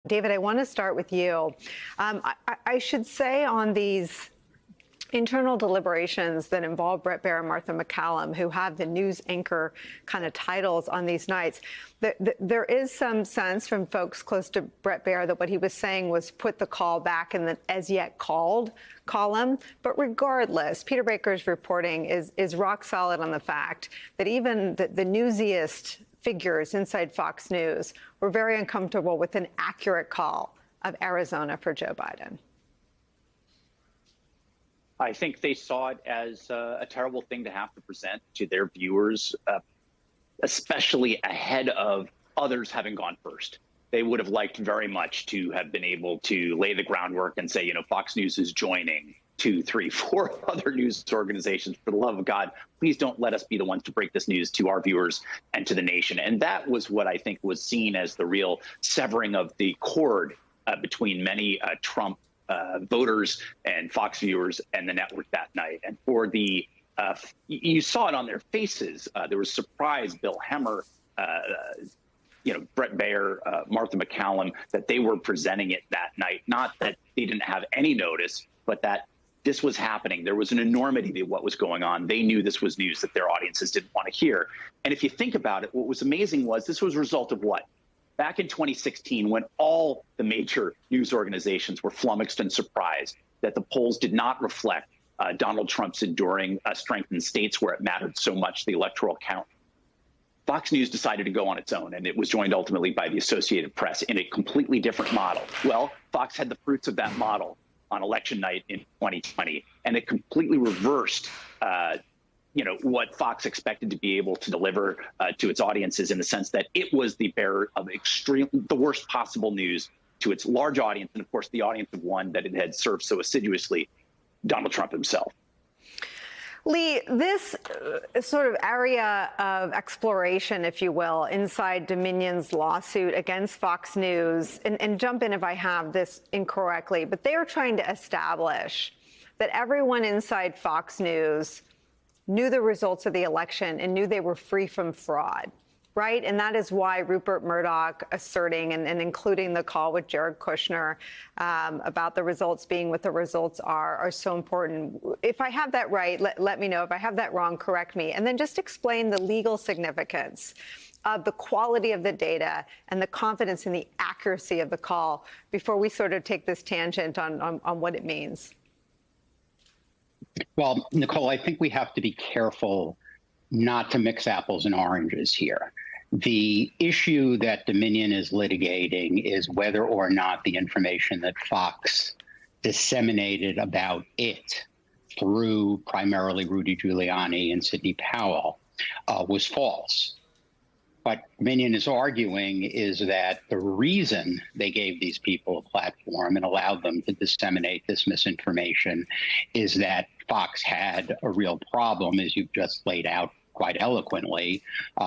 David, I want to start with you. I should say on these internal deliberations that involve Bret Baier and Martha MacCallum, who have the news anchor kind of titles on these nights, there is some sense from folks close to Bret Baier that what he was saying was put the call back in the as yet called column. But regardless, Peter Baker's reporting is rock solid on the fact that even the newsiest figures inside Fox News were very uncomfortable with an accurate call of Arizona for Joe Biden. I think they saw it as a terrible thing to have to present to their viewers, especially ahead of others having gone first. They would have liked very much to have been able to lay the groundwork and say, you know, Fox News is joining 2, 3, 4 other news organizations. For the love of God, please don't let us be the ones to break this news to our viewers and to the nation. And that was what I think was seen as the real severing of the cord between many Trump voters and Fox viewers and the network that night. And for the, you saw it on their faces. There was surprise, Bill Hemmer, Bret Baier, Martha MacCallum, that they were presenting it that night. Not that they didn't have any notice, but that this was happening. There was an enormity to what was going on. They knew this was news that their audiences didn't want to hear. And if you think about it, what was amazing was this was a result of what? Back in 2016, when all the major news organizations were flummoxed and surprised that the polls did not reflect Donald Trump's enduring strength in states where it mattered so much, the electoral count, Fox News decided to go on its own, and it was joined ultimately by the Associated Press in a completely different model. Well, Fox had the fruits of that model on election night in 2020, and it completely reversed what Fox expected to be able to deliver to its audiences, in the sense that it was the bearer of the worst possible news to its large audience, and of course the audience of one that it had served so assiduously, Donald Trump himself. Lee, this sort of area of exploration, if you will, inside Dominion's lawsuit against Fox News, and jump in if I have this incorrectly, but they are trying to establish that everyone inside Fox News knew the results of the election and knew they were free from fraud, right? And that is why Rupert Murdoch asserting and including the call with Jared Kushner about the results being what the results are so important. If I have that right, let me know. If I have that wrong, correct me. And then just explain the legal significance of the quality of the data and the confidence in the accuracy of the call before we sort of take this tangent on what it means. Well, Nicole, I think we have to be careful not to mix apples and oranges here. The issue that Dominion is litigating is whether or not the information that Fox disseminated about it through primarily Rudy Giuliani and Sidney Powell was false. What Dominion is arguing is that the reason they gave these people a platform and allowed them to disseminate this misinformation is that Fox had a real problem, as you've just laid out quite eloquently,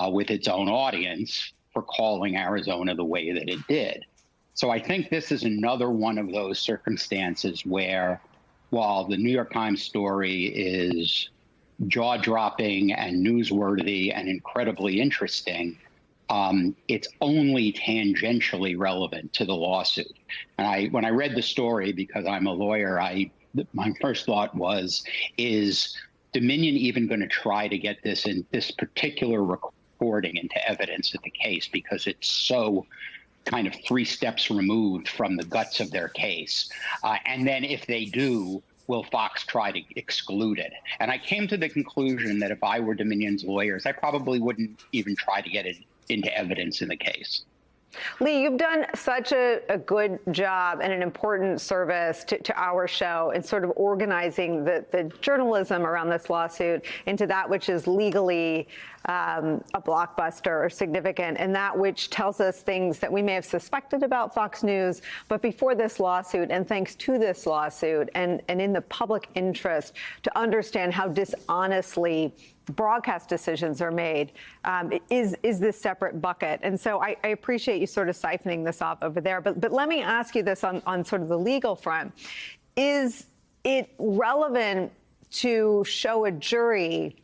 with its own audience for calling Arizona the way that it did. So I think this is another one of those circumstances where, while the New York Times story is jaw-dropping and newsworthy and incredibly interesting, it's only tangentially relevant to the lawsuit. And when I read the story, because I'm a lawyer, my first thought was, is Dominion even going to try to get this particular recording into evidence of the case, because it's so kind of 3 steps removed from the guts of their case? And then if they do, will Fox try to exclude it? And I came to the conclusion that if I were Dominion's lawyers, I probably wouldn't even try to get it into evidence in the case. Lee, you've done such a good job and an important service to our show in sort of organizing the journalism around this lawsuit into that which is legally a blockbuster or significant, and that which tells us things that we may have suspected about Fox News, but before this lawsuit, and thanks to this lawsuit, and in the public interest to understand how dishonestly broadcast decisions are made, is this separate bucket. And so I appreciate you sort of siphoning this off over there. But let me ask you this on sort of the legal front. Is it relevant to show a jury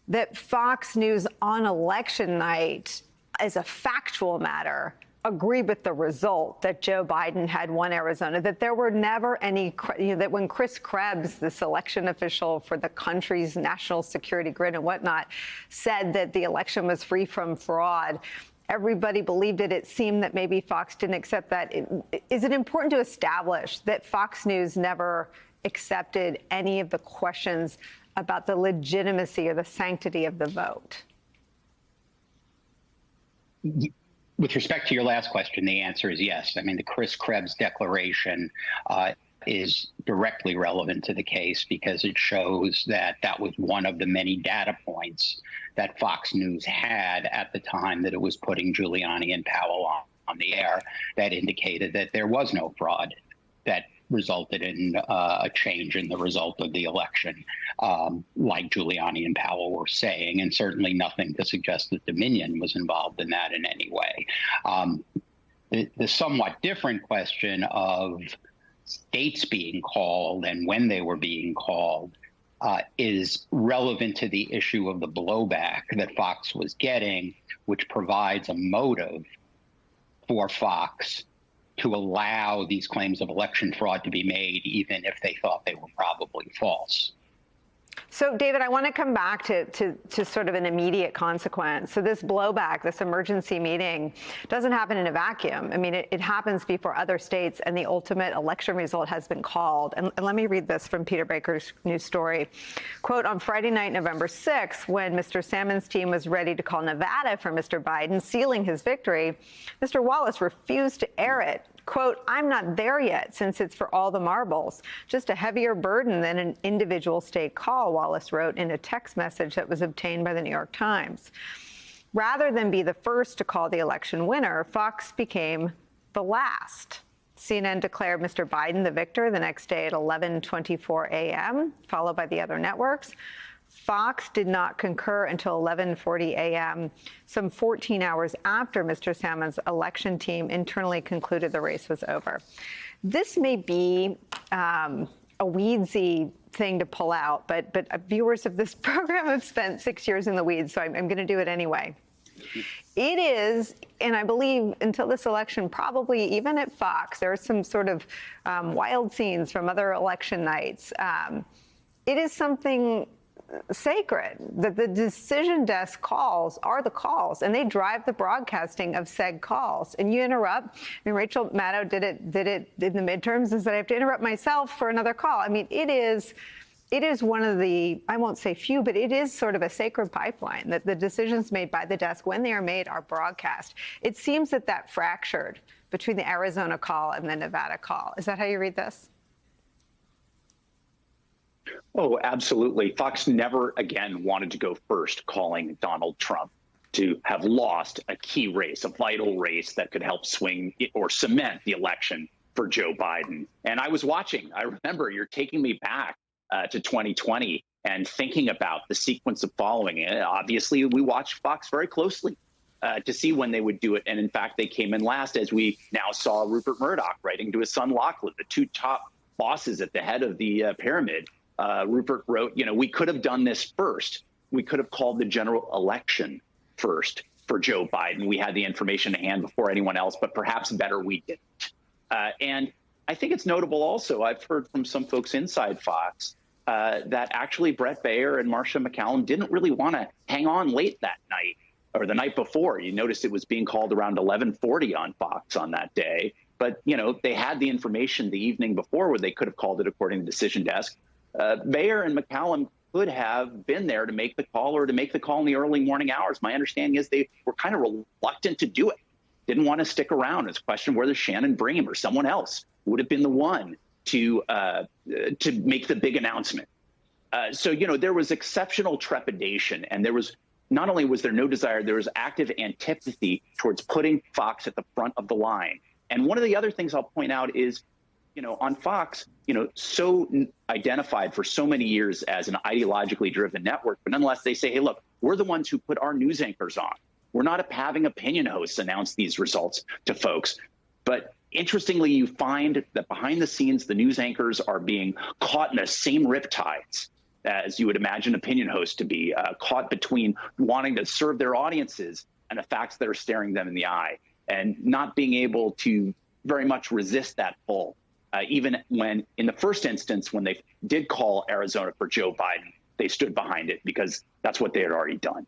that Fox News on election night, as a factual matter, agree with the result that Joe Biden had won Arizona, that there were never any, that when Chris Krebs, this election official for the country's national security grid and whatnot, said that the election was free from fraud, everybody believed it. It seemed that maybe Fox didn't accept that. Is it important to establish that Fox News never accepted any of the questions about the legitimacy or the sanctity of the vote? With respect to your last question, the answer is yes. I mean, the Chris Krebs declaration is directly relevant to the case because it shows that that was one of the many data points that Fox News had at the time that it was putting Giuliani and Powell on the air that indicated that there was no fraud that resulted in a change in the result of the election, like Giuliani and Powell were saying, and certainly nothing to suggest that Dominion was involved in that in any way. The somewhat different question of states being called and when they were being called is relevant to the issue of the blowback that Fox was getting, which provides a motive for Fox to allow these claims of election fraud to be made, even if they thought they were probably false. So, David, I want to come back to sort of an immediate consequence. So this blowback, this emergency meeting, doesn't happen in a vacuum. I mean, it happens before other states, and the ultimate election result has been called. And let me read this from Peter Baker's news story. Quote, on Friday night, November 6th, when Mr. Salmon's team was ready to call Nevada for Mr. Biden, sealing his victory, Mr. Wallace refused to air it. Quote, I'm not there yet since it's for all the marbles. Just a heavier burden than an individual state call, Wallace wrote in a text message that was obtained by the New York Times. Rather than be the first to call the election winner, Fox became the last. CNN declared Mr. Biden the victor the next day at 11:24 a.m., followed by the other networks. Fox did not concur until 11:40 a.m., some 14 hours after Mr. Salmon's election team internally concluded the race was over. This may be a weedsy thing to pull out, but viewers of this program have spent 6 years in the weeds, so I'm going to do it anyway. It is, and I believe until this election, probably even at Fox, there are some sort of wild scenes from other election nights. It is something sacred that the decision desk calls are the calls, and they drive the broadcasting of said calls. And you interrupt. I mean, Rachel Maddow did it in the midterms, and said I have to interrupt myself for another call. I mean, it is one of the, I won't say few, but it is sort of a sacred pipeline that the decisions made by the desk, when they are made, are broadcast. It seems that fractured between the Arizona call and the Nevada call. Is that how you read this? Oh, absolutely. Fox never again wanted to go first, calling Donald Trump to have lost a key race, a vital race that could help swing or cement the election for Joe Biden. And I was watching. I remember you're taking me back to 2020 and thinking about the sequence of following it. Obviously, we watched Fox very closely to see when they would do it. And in fact, they came in last, as we now saw Rupert Murdoch writing to his son Lachlan, the two top bosses at the head of the pyramid. Rupert wrote, we could have done this first. We could have called the general election first for Joe Biden. We had the information at hand before anyone else, but perhaps better we didn't. And I think it's notable also, I've heard from some folks inside Fox that actually Brett Baier and Marcia McCallum didn't really want to hang on late that night or the night before. You noticed it was being called around 11:40 on Fox on that day. But, they had the information the evening before where they could have called it according to the decision desk. Baier and McCallum could have been there to make the call or to make the call in the early morning hours. My understanding is they were kind of reluctant to do it, didn't want to stick around. It's a question whether Shannon Bream or someone else would have been the one to make the big announcement. So, there was exceptional trepidation, and there was not only was there no desire, there was active antipathy towards putting Fox at the front of the line. And one of the other things I'll point out is, on Fox, so identified for so many years as an ideologically driven network, but nonetheless, they say, hey, look, we're the ones who put our news anchors on. We're not having opinion hosts announce these results to folks. But interestingly, you find that behind the scenes, the news anchors are being caught in the same riptides as you would imagine opinion hosts to be, caught between wanting to serve their audiences and the facts that are staring them in the eye. and not being able to very much resist that pull. Even when, in the first instance, when they did call Arizona for Joe Biden, they stood behind it because that's what they had already done.